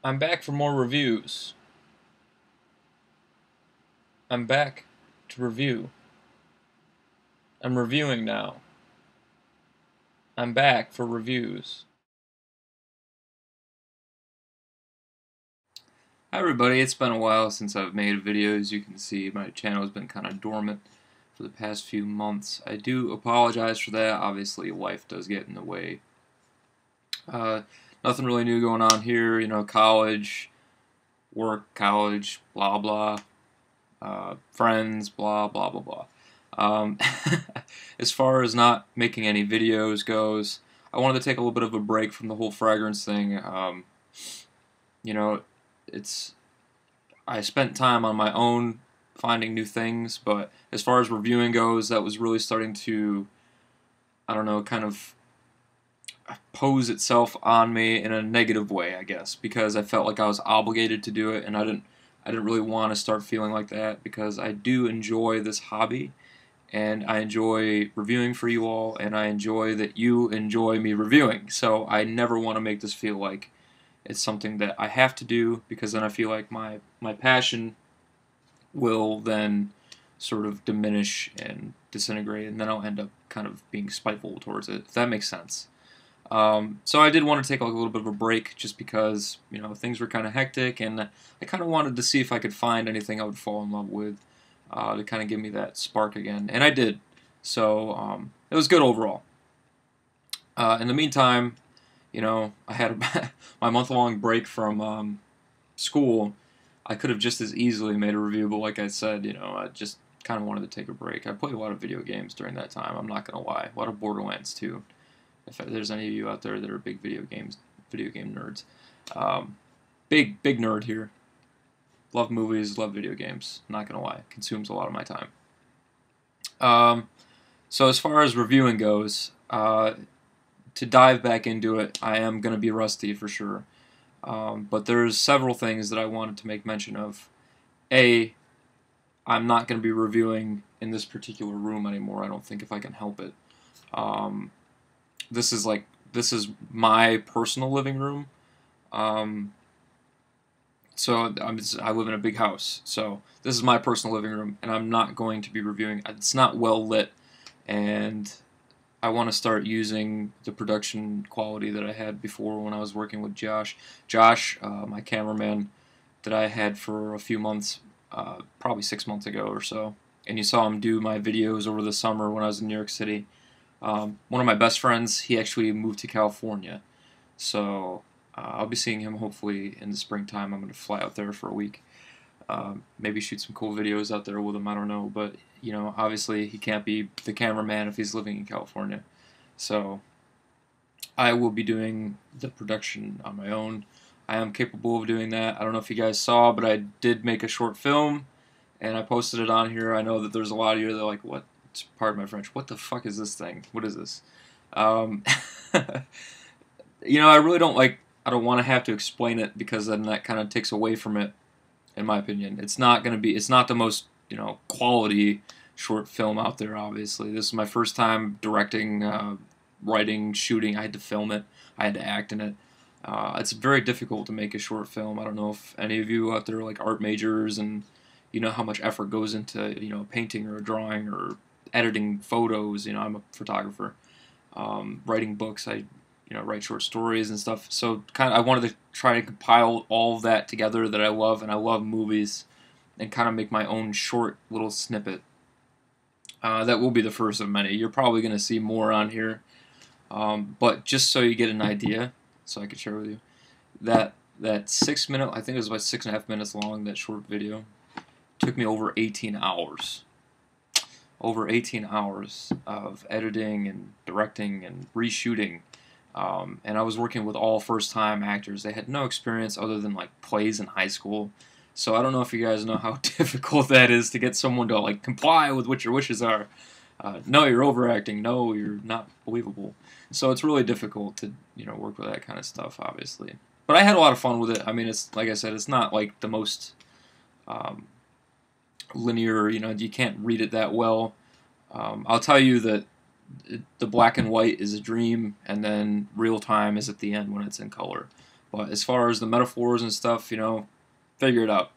I'm back for more reviews. I'm back to review. I'm reviewing now. I'm back for reviews. Hi everybody, it's been a while since I've made a video. As you can see, my channel has been kind of dormant for the past few months. I do apologize for that. Obviously, life does get in the way. Nothing really new going on here. College, work, college, blah blah. Friends, blah blah blah blah. Um, as far as not making any videos goes, I wanted to take a little bit of a break from the whole fragrance thing. You know, it's I spent time on my own finding new things, but as far as reviewing goes, that was really starting to, I don't know, kind of pose itself on me in a negative way, I guess, because I felt like I was obligated to do it, and I didn't really want to start feeling like that because I do enjoy this hobby, and I enjoy reviewing for you all, and I enjoy that you enjoy me reviewing. So I never want to make this feel like it's something that I have to do, because then I feel like my passion will then sort of diminish and disintegrate, and then I'll end up kind of being spiteful towards it, if that makes sense. So I did want to take like a little bit of a break just because, things were kind of hectic, and I kind of wanted to see if I could find anything I would fall in love with to kind of give me that spark again, and I did. So it was good overall. In the meantime, I had my month-long break from school. I could have just as easily made a review, but like I said, I just kind of wanted to take a break. I played a lot of video games during that time, I'm not going to lie. A lot of Borderlands, too. If there's any of you out there that are big video game nerds. Big nerd here. Love movies, love video games. Not going to lie. Consumes a lot of my time. So as far as reviewing goes, to dive back into it, I am going to be rusty for sure. But there's several things that I wanted to make mention of. A, I'm not going to be reviewing in this particular room anymore, I don't think, if I can help it. This is my personal living room. So I live in a big house, so this is my personal living room, and I'm not going to be reviewing. It's not well lit, and I want to start using the production quality that I had before when I was working with Josh. Josh, my cameraman that I had for a few months, probably 6 months ago or so, and you saw him do my videos over the summer when I was in New York City. One of my best friends, he actually moved to California, so I'll be seeing him hopefully in the springtime. I'm going to fly out there for a week, maybe shoot some cool videos out there with him, I don't know, but obviously he can't be the cameraman if he's living in California, so I will be doing the production on my own. I am capable of doing that. I don't know if you guys saw, but I did make a short film, and I posted it on here. I know that there's a lot of you that are like, what? Pardon my French, what the fuck is this thing? What is this? I really I don't want to have to explain it, because then that kind of takes away from it, in my opinion. It's not the most, quality short film out there, obviously. This is my first time directing, writing, shooting. I had to film it. I had to act in it. It's very difficult to make a short film. I don't know if any of you out there are like art majors, and you know how much effort goes into, a painting or a drawing or editing photos. I'm a photographer. Writing books, I write short stories and stuff. So I wanted to try to compile all of that together that I love, and I love movies, and kind of make my own short little snippet. That will be the first of many. You're probably going to see more on here, but just so you get an idea, so I could share with you, that 6 minute, I think it was about 6.5 minutes long, that short video, took me over 18 hours. Over 18 hours of editing and directing and reshooting. And I was working with all first-time actors. They had no experience other than like plays in high school. So I don't know if you guys know how difficult that is to get someone to like comply with what your wishes are. No, you're overacting. No, you're not believable. So it's really difficult to work with that kind of stuff, obviously. But I had a lot of fun with it. I mean, it's like I said, it's not like the most linear. You can't read it that well. I'll tell you that the black and white is a dream, and then real time is at the end when it's in color. But as far as the metaphors and stuff, figure it out.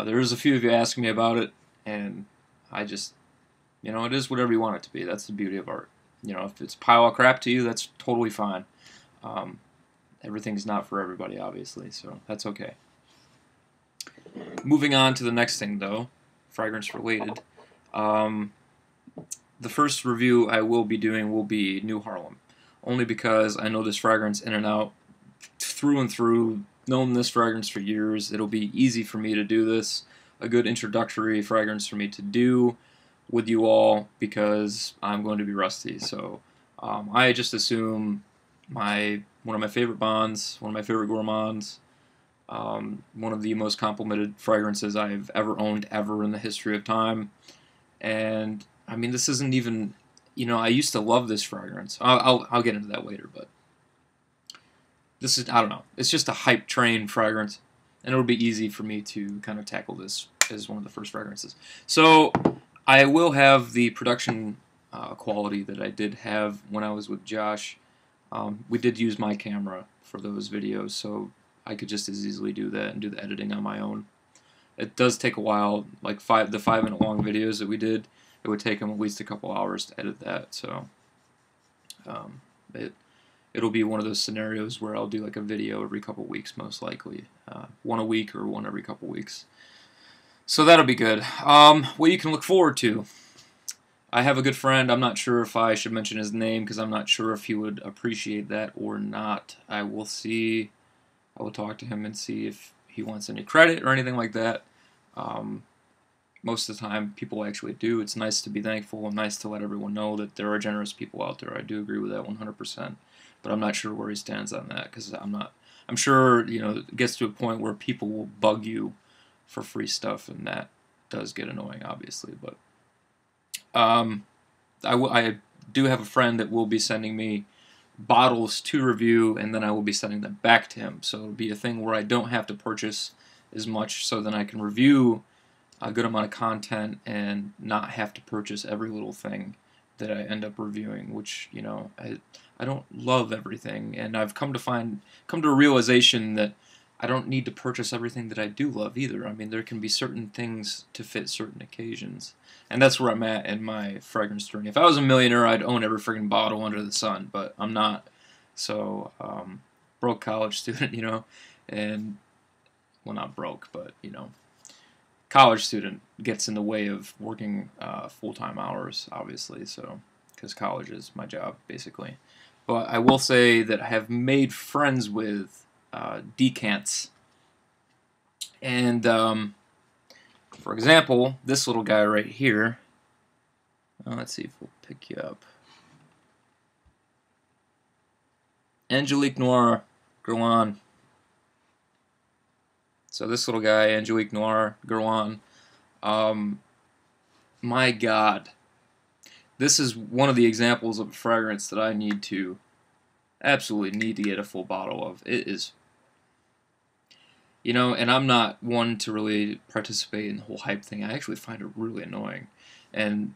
There's a few of you asking me about it, and I just, it is whatever you want it to be. That's the beauty of art. If it's a pile of crap to you, that's totally fine. Everything's not for everybody, obviously, so that's okay. Moving on to the next thing, though, fragrance related. The first review I will be doing will be New Harlem, only because I know this fragrance in and out, through and through, known this fragrance for years. It'll be easy for me to do this, a good introductory fragrance for me to do with you all, because I'm going to be rusty. So I just assume one of my favorite bonds, one of my favorite gourmands, one of the most complimented fragrances I've ever owned ever in the history of time. And I mean, this isn't even, I used to love this fragrance. I'll get into that later, but this is, I don't know, it's just a hype train fragrance, and it'll be easy for me to kind of tackle this as one of the first fragrances. So I will have the production quality that I did have when I was with Josh. We did use my camera for those videos, so I could just as easily do that and do the editing on my own. It does take a while, like the 5-minute long videos that we did, it would take them at least a couple hours to edit that, so it'll be one of those scenarios where I'll do like a video every couple weeks, most likely. One a week or one every couple weeks. So that'll be good. What you can look forward to. I have a good friend. I'm not sure if I should mention his name because I'm not sure if he would appreciate that or not. I will see. I will talk to him and see if he wants any credit or anything like that. Most of the time, people actually do. It's nice to be thankful and nice to let everyone know that there are generous people out there. I do agree with that 100%. But I'm not sure where he stands on that, because I'm sure, it gets to a point where people will bug you for free stuff, and that does get annoying, obviously. But I do have a friend that will be sending me bottles to review, and then I will be sending them back to him. So it'll be a thing where I don't have to purchase as much, so then I can review a good amount of content and not have to purchase every little thing that I end up reviewing, which, I don't love everything, and I've come to a realization that I don't need to purchase everything that I do love either. I mean, there can be certain things to fit certain occasions, and that's where I'm at in my fragrance journey. If I was a millionaire, I'd own every friggin' bottle under the sun, but I'm not. So, broke college student, and, well, not broke, but, college student gets in the way of working full-time hours, obviously, so, because college is my job, basically. But I will say that I have made friends with decants. And, for example, this little guy right here, let's see if we'll pick you up. Angelique Noir, Guerlain. So this little guy, Angelique Noir, Guerlain, my God, this is one of the examples of a fragrance that I absolutely need to get a full bottle of. It is, and I'm not one to really participate in the whole hype thing. I actually find it really annoying, and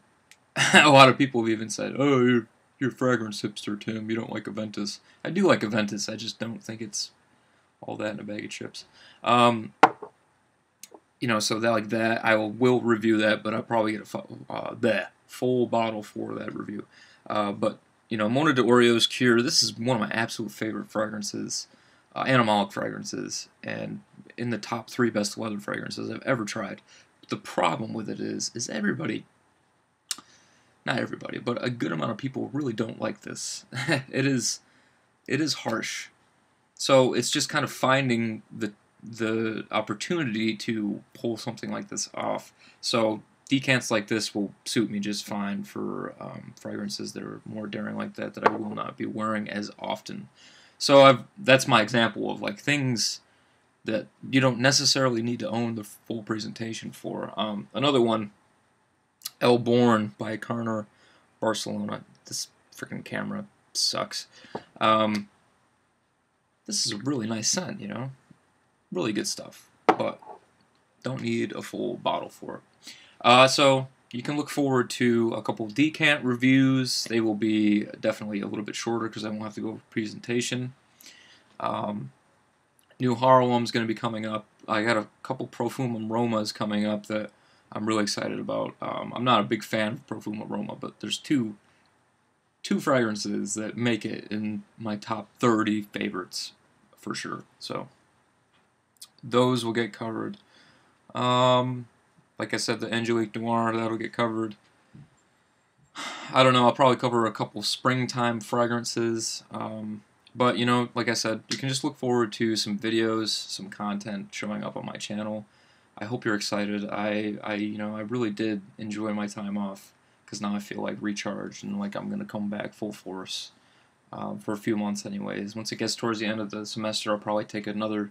a lot of people have even said, "Oh, you're a fragrance hipster, Tim. You don't like Aventus." I do like Aventus. I just don't think it's all that in a bag of chips. So that, like that, I will review that, but I'll probably get a full bottle for that review. But Mona de Orio's Cure, this is one of my absolute favorite fragrances, animalic fragrances, and in the top 3 best leather fragrances I've ever tried. But the problem with it is everybody, not everybody, but a good amount of people really don't like this. It is harsh. So it's just kind of finding the opportunity to pull something like this off. So decants like this will suit me just fine for fragrances that are more daring like that I will not be wearing as often. So that's my example of like things that you don't necessarily need to own the full presentation for. Another one, El Born by Carner Barcelona. This freaking camera sucks. This is a really nice scent, really good stuff, but don't need a full bottle for it. So you can look forward to a couple of decant reviews. They will be definitely a little bit shorter because I won't have to go over presentation. New Harlem's going to be coming up. I got a couple Profumum Romas coming up that I'm really excited about. I'm not a big fan of Profumum Roma, but there's two fragrances that make it in my top 30 favorites for sure. So those will get covered. Like I said, the Angelique Noir, that'll get covered. I don't know, I'll probably cover a couple springtime fragrances. But, you know, like I said, you can just look forward to some videos, some content showing up on my channel. I hope you're excited. You know, I really did enjoy my time off because now I feel like recharged and like I'm going to come back full force for a few months anyways. Once it gets towards the end of the semester, I'll probably take another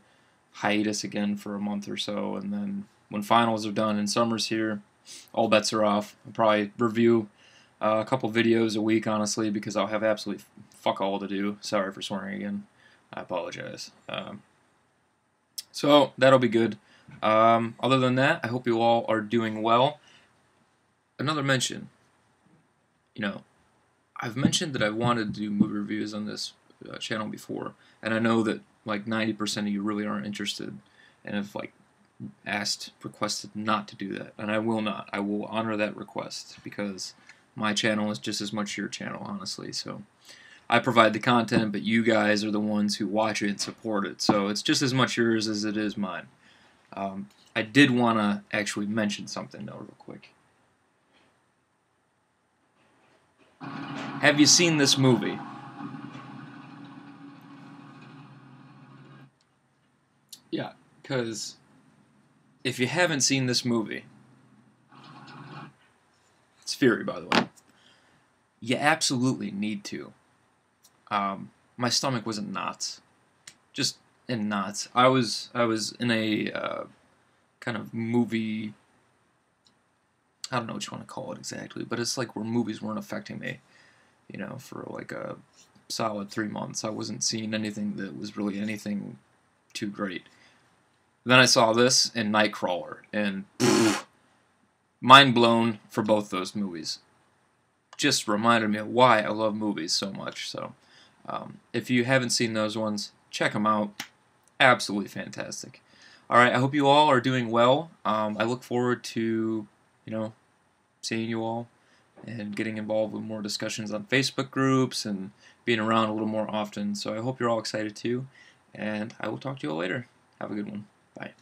hiatus again for a month or so, and then when finals are done and summer's here, all bets are off. I'll probably review a couple videos a week, honestly, because I'll have absolutely fuck all to do. Sorry for swearing again. I apologize. So that'll be good. Other than that, I hope you all are doing well. Another mention. You know, I've mentioned that I wanted to do movie reviews on this channel before, and I know that like 90% of you really aren't interested, and have like requested not to do that, and I will not. I will honor that request because my channel is just as much your channel, honestly. So I provide the content, but you guys are the ones who watch it and support it. So it's just as much yours as it is mine. I did want to actually mention something though, real quick. Have you seen this movie? Yeah, because if you haven't seen this movie, it's Fury, by the way, you absolutely need to. My stomach was in knots, just in knots. I was in a kind of movie. I don't know what you want to call it exactly, but it's like where movies weren't affecting me. You know, for like a solid 3 months, I wasn't seeing anything that was really anything too great. Then I saw this and Nightcrawler, and mind blown for both those movies. Just reminded me of why I love movies so much. So, if you haven't seen those ones, check them out. Absolutely fantastic. All right, I hope you all are doing well. I look forward to, you know, seeing you all and getting involved with more discussions on Facebook groups and being around a little more often. So I hope you're all excited too, and I will talk to you all later. Have a good one. Bye.